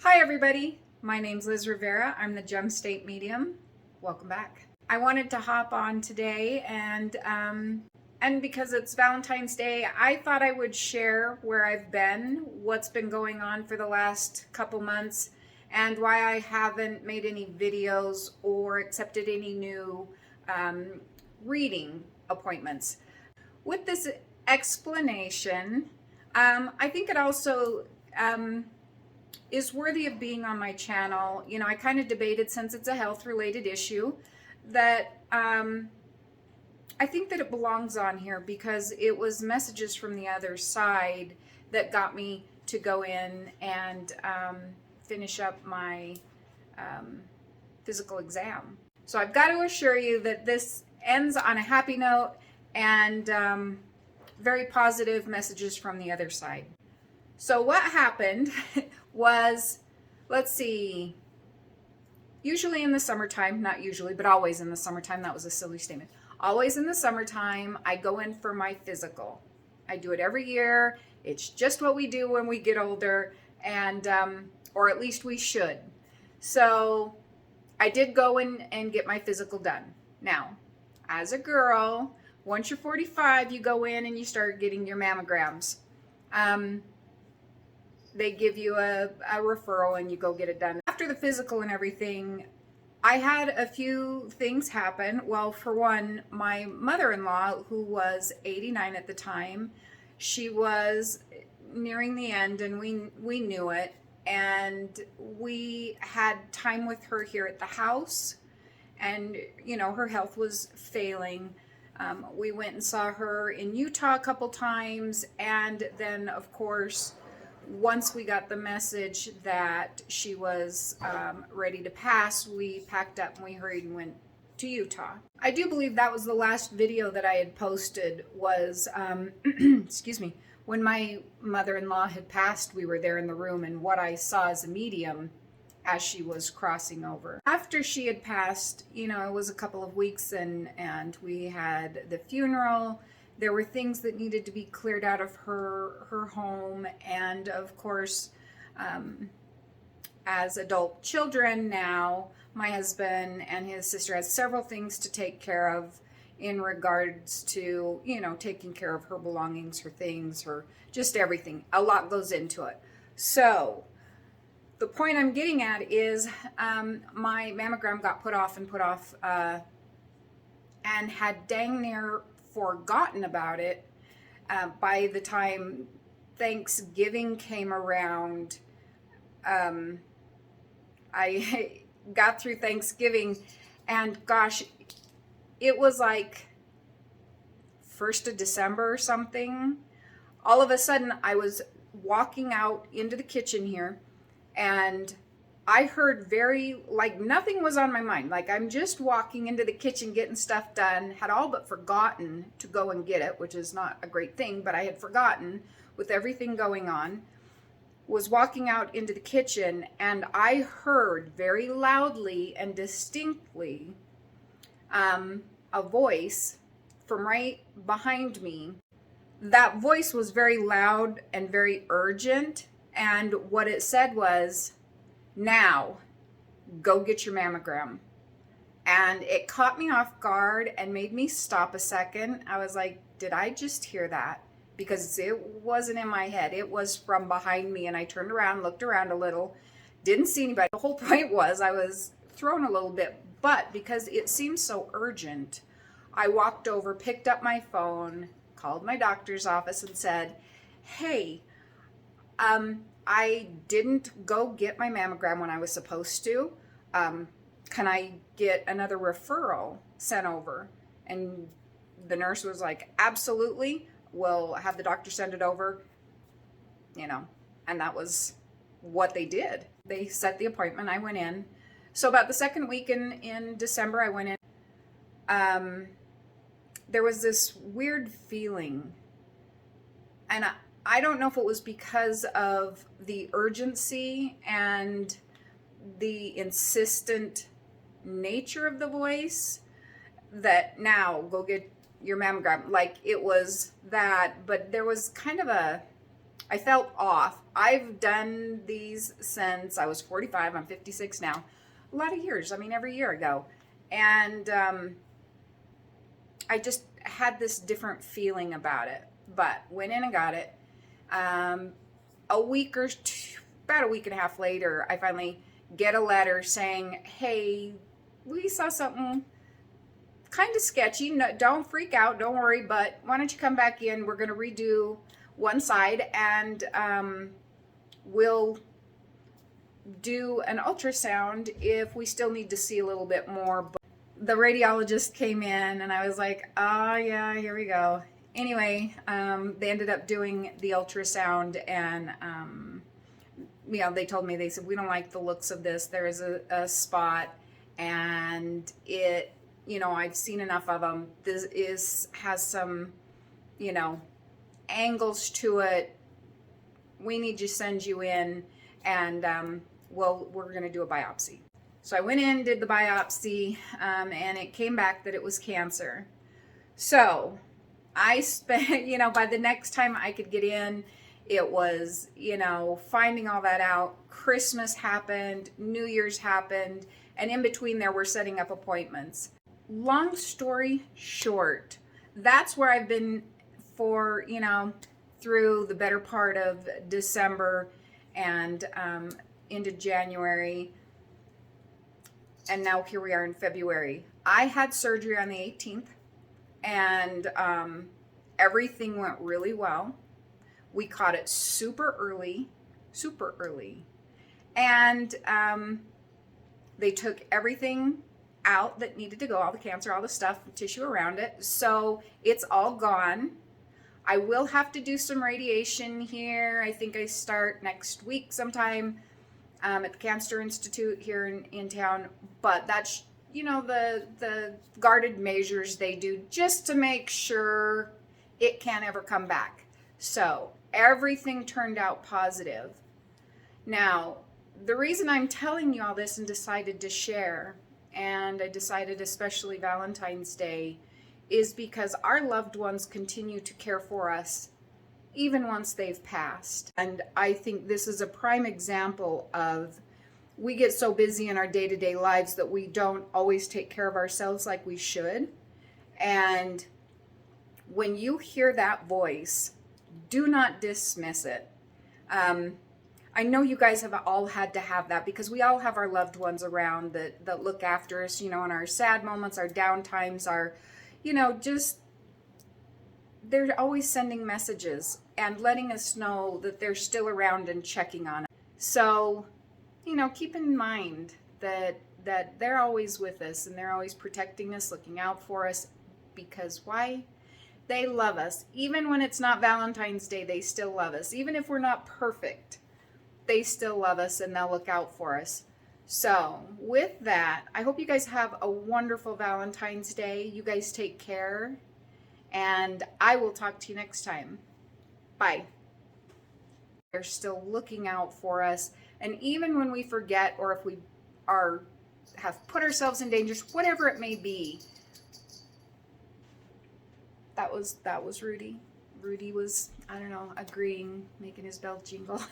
Hi everybody, my name's Liz Rivera. I'm the Gem State Medium. Welcome back. I wanted to hop on today and because it's Valentine's Day, I thought I would share where I've been, what's been going on for the last couple months, and why I haven't made any videos or accepted any new reading appointments. With this explanation, I think it also is worthy of being on my channel. You know, I kind of debated, since it's a health related issue, that I think that it belongs on here because it was messages from the other side that got me to go in and finish up my physical exam. So I've got to assure you that this ends on a happy note and very positive messages from the other side. So what happened was, let's see, usually in the summertime, not usually, but always in the summertime, that was a silly statement. Always in the summertime, I go in for my physical. I do it every year. It's just what we do when we get older, and or at least we should. So I did go in and get my physical done. Now, as a girl, once you're 45, you go in and you start getting your mammograms. They give you a referral and you go get it done. After the physical and everything, I had a few things happen. Well, for one, my mother-in-law, who was 89 at the time, she was nearing the end, and we knew it. And we had time with her here at the house, and you know, her health was failing. We went and saw her in Utah a couple times, and then of course, once we got the message that she was ready to pass, we packed up and we hurried and went to Utah. I do believe that was the last video that I had posted was, excuse me, when my mother-in-law had passed. We were there in the room, and what I saw as a medium as she was crossing over. After she had passed, you know, it was a couple of weeks and we had the funeral. There were things that needed to be cleared out of her home, and of course, as adult children now, my husband and his sister has several things to take care of in regards to, you know, taking care of her belongings, her things, her just everything. A lot goes into it. So the point I'm getting at is my mammogram got put off and had dang near forgotten about it by the time Thanksgiving came around. I got through Thanksgiving, and gosh, it was like 1st of December or something. All of a sudden, I was walking out into the kitchen here, and I heard like nothing was on my mind. Like, I'm just walking into the kitchen getting stuff done, had all but forgotten to go and get it, which is not a great thing, but I had forgotten with everything going on. Was walking out into the kitchen, and I heard very loudly and distinctly a voice from right behind me. That voice was very loud and very urgent, and what it said was, "Now, go get your mammogram." And it caught me off guard and made me stop a second. I was like, did I just hear that? Because it wasn't in my head. It was from behind me, and I turned around, looked around a little, didn't see anybody. The whole point was I was thrown a little bit, but because it seemed so urgent, I walked over, picked up my phone, called my doctor's office and said, "Hey, I didn't go get my mammogram when I was supposed to. Can I get another referral sent over?" And the nurse was like, "Absolutely. We'll have the doctor send it over." You know, and that was what they did. They set the appointment. I went in. So about the second week in December, I went in. There was this weird feeling, and I don't know if it was because of the urgency and the insistent nature of the voice that, "Now go get your mammogram." Like, it was that, but there was kind of a I felt off. I've done these since I was 45. I'm 56 now. A lot of years. I mean, every year I go. And I just had this different feeling about it. But went in and got it. A week or two, about a week and a half later, I finally get a letter saying, hey, we saw something kind of sketchy. No, don't freak out. Don't worry. But why don't you come back in? We're going to redo one side, and we'll do an ultrasound if we still need to see a little bit more. But the radiologist came in, and I was like, oh yeah, here we go. Anyway, they ended up doing the ultrasound, and they told me, they said, we don't like the looks of this. There is a spot, and it, I've seen enough of them. This has some, angles to it. We need to send you in, and we're going to do a biopsy. So I went in, did the biopsy, and it came back that it was cancer. So I spent, by the next time I could get in, it was, finding all that out. Christmas happened, New Year's happened, and in between there, we're setting up appointments. Long story short, that's where I've been for, through the better part of December and into January. And now here we are in February. I had surgery on the 18th, and everything went really well. We caught it super early. And they took everything out that needed to go, all the cancer, all the stuff, the tissue around it. So it's all gone. I will have to do some radiation here. I think I start next week sometime at the Cancer Institute here in town. But that's, the guarded measures they do just to make sure it can't ever come back. So everything turned out positive. Now, the reason I'm telling you all this and decided to share, and I decided especially Valentine's Day, is because our loved ones continue to care for us even once they've passed. And I think this is a prime example of, we get so busy in our day-to-day lives that we don't always take care of ourselves like we should. And when you hear that voice, do not dismiss it. I know you guys have all had to have that, because we all have our loved ones around that look after us, in our sad moments, our down times, our, they're always sending messages and letting us know that they're still around and checking on us. So, keep in mind that they're always with us, and they're always protecting us, looking out for us, because why? They love us. Even when it's not Valentine's Day, they still love us. Even if we're not perfect, they still love us, and they'll look out for us. So with that, I hope you guys have a wonderful Valentine's Day. You guys take care, and I will talk to you next time. Bye. They're still looking out for us. And even when we forget, or if we have put ourselves in danger, whatever it may be. That was Rudy. Rudy was, I don't know, agreeing, making his bell jingle.